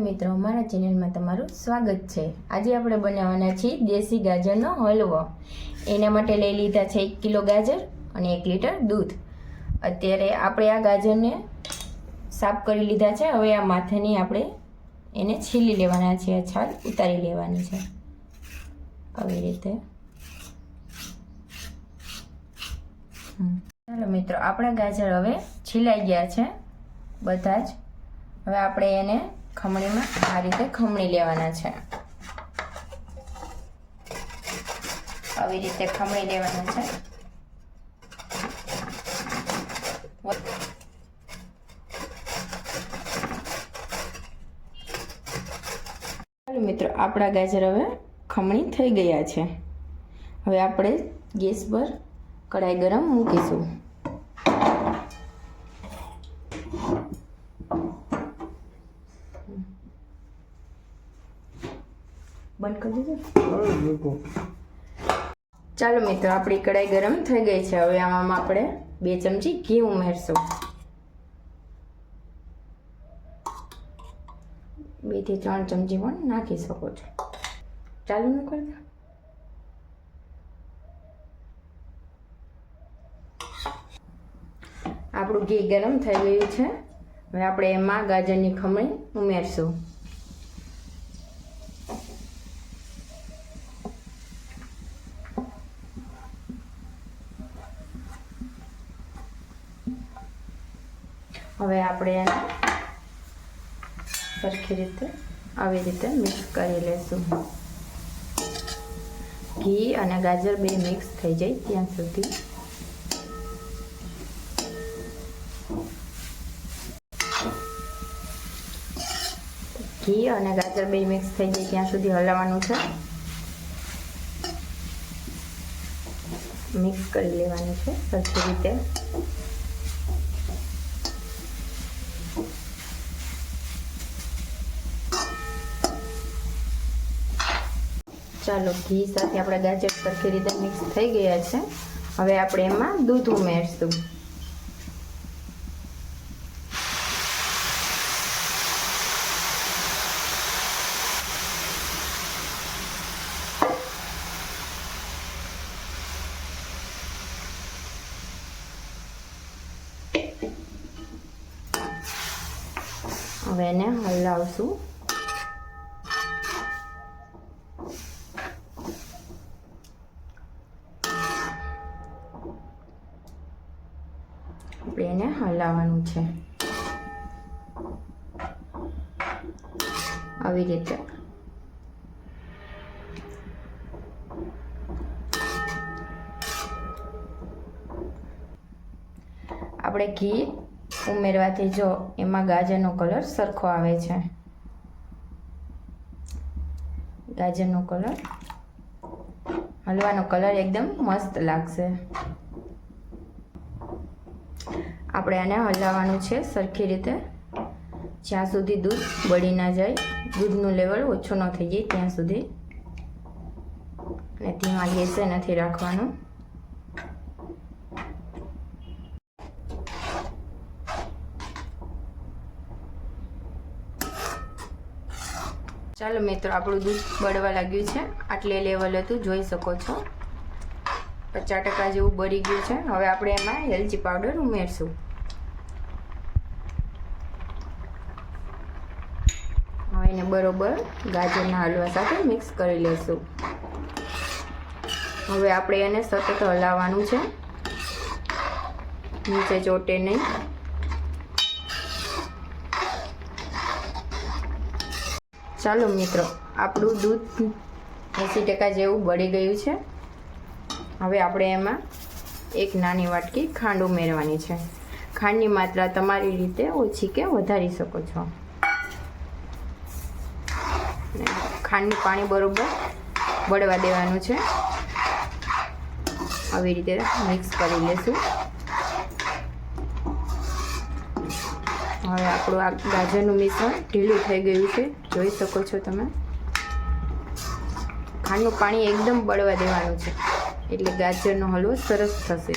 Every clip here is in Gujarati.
મિત્રો, અમારા ચેનલમાં તમારું સ્વાગત છે। આજે આપણે બનાવવાના છીએ દેશી ગાજરનો હલવો। એના માટે લઈ લીધા છે 1 કિલો ગાજર અને 1 લીટર દૂધ। અત્યારે આપણે આ ગાજરને સાફ કરી લીધા છે। હવે આ માથેની આપણે એને છીલી લેવાના છે, છાલ ઉતારી લેવાની છે આવી રીતે। ચાલો મિત્રો, આપણા ગાજર હવે છીલાઈ ગયા છે બધા જ। હવે આપણે એને ખમણીમાં આ રીતે ખમણી લેવાના છે, આવી રીતે ખમણી લેવાના છે। ચાલો મિત્રો, આપણા ગાજર હવે ખમણી થઈ ગયા છે। હવે આપણે ગેસ પર કઢાઈ ગરમ મૂકીશું। બંધ કરી દીધું। ચાલો મિત્રો, આપણી કઢાઈ ગરમ થઈ ગઈ છે। હવે આમાં આપણે 2 ચમચી ઘી ઉમેરશું। 2 થી 3 ચમચી પણ નાખી શકો છો। ચાલુ ન કરતા। આપણું ઘી ગરમ થઈ ગયું છે। હવે આપણે એમાં ગાજરની ખમણી ઉમેરશું। હવે આપણે એને સરખી રીતે આવી રીતે મિક્સ કરી લેશું। ઘી અને ગાજર બે મિક્સ થઈ જાય ત્યાં સુધી હલાવવાનું છે, મિક્સ કરી લેવાનું છે સરખી રીતે। ચાલો, ઘી સાથે આપણા ગાજર સરખી રીતે મિક્સ થઈ ગયા છે। હવે આપણે એમાં દૂધ ઉમેરશું। હવે એને હલાવશું। આપણે એને હલાવવાનું છે આવી રીતે। આપણે ઘી ઉમેરવાથી જો એમાં ગાજરનો કલર સરખો આવે છે, ગાજરનો કલર, હલવાનો કલર એકદમ મસ્ત લાગશે। આપણે આને હલાવવાનું છે સરખી રીતે જ્યાં સુધી દૂધ બળી ના જાય, દૂધનું લેવલ ઓછું ન થઈ જાય ત્યાં સુધી, અને ધીમા ગેસે નથી રાખવાનું। ચાલો મિત્રો, આપણું દૂધ બળવા લાગ્યું છે, આટલે લેવલ હતું, જોઈ શકો છો 50% જેવું બળી ગયું છે। હવે આપણે એમાં એલચી પાવડર ઉમેરશું। હવે એને બરોબર ગાજરના હલવા સાથે મિક્સ કરી લેશું। હવે આપણે એને સતત હલાવવાનું છે, નીચે ચોટે નહીં। ચાલો મિત્રો, આપણું દૂધ 80% જેવું બળી ગયું છે। હવે આપણે એમાં 1 નાની વાટકી ખાંડ ઉમેરવાની છે। ખાંડની માત્રા તમારી રીતે ઓછી કે વધારી શકો છો। ખાંડનું પાણી બરોબર બળવા દેવાનું છે, આવી રીતે મિક્સ કરી લેશું। હવે આપણું આ ગાજરનું મિશ્રણ ઢીલું થઈ ગયું છે, જોઈ શકો છો તમે। ખાંડનું પાણી એકદમ બળવા દેવાનું છે, એટલે ગાજરનો હલવો સરસ થશે।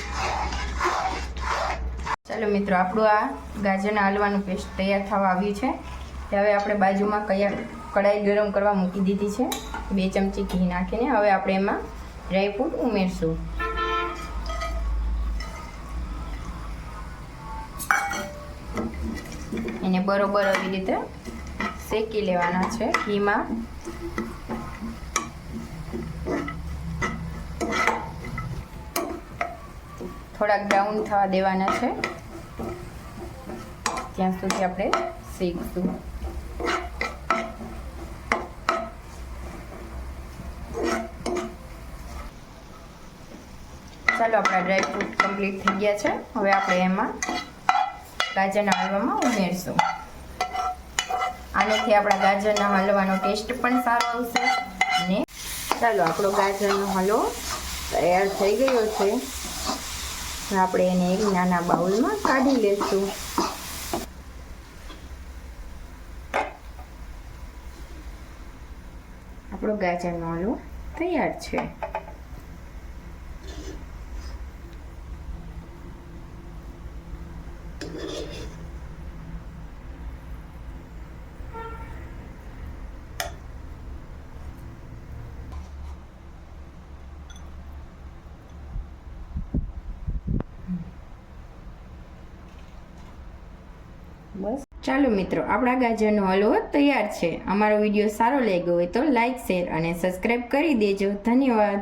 ચાલો મિત્રો, આપણું આ ગાજરના હલવાનું પેસ્ટ તૈયાર થવા આવ્યું છે। હવે આપણે બાજુમાં કઢાઈ ગરમ કરવા મૂકી દીધી છે. 2 ચમચી ઘી નાખીને હવે આપણે એમાં ડ્રાયફ્રૂટ ઉમેરશું. એને બરોબર આવી રીતે શેકી લેવાના છે ઘીમાં. થોડાક બ્રાઉન થવા દેવાના છે, ત્યાં સુધી આપણે શેકશું. ચાલો, આપણા ડ્રાયફ્રૂટ કમ્પ્લીટ થઈ ગયા છે. હવે આપણે એમાં ગાજરના હલવામાં ઉમેરશું. આનાથી આપણા ગાજરના હલવાનો ટેસ્ટ પણ સારો આવશે. અને ચાલો, આપણો ગાજરનો હલવો તૈયાર થઈ ગયો છે. આપણે એને એક નાના બાઉલમાં કાઢી લેશું. આપણો ગાજરનો હલવો તૈયાર છે. બસ, ચાલો મિત્રો, આપણા ગાજરનો હલવો તૈયાર છે. અમારો વિડીયો સારો લાગ્યો હોય તો લાઈક, શેર અને સબસ્ક્રાઈબ કરી દેજો. ધન્યવાદ.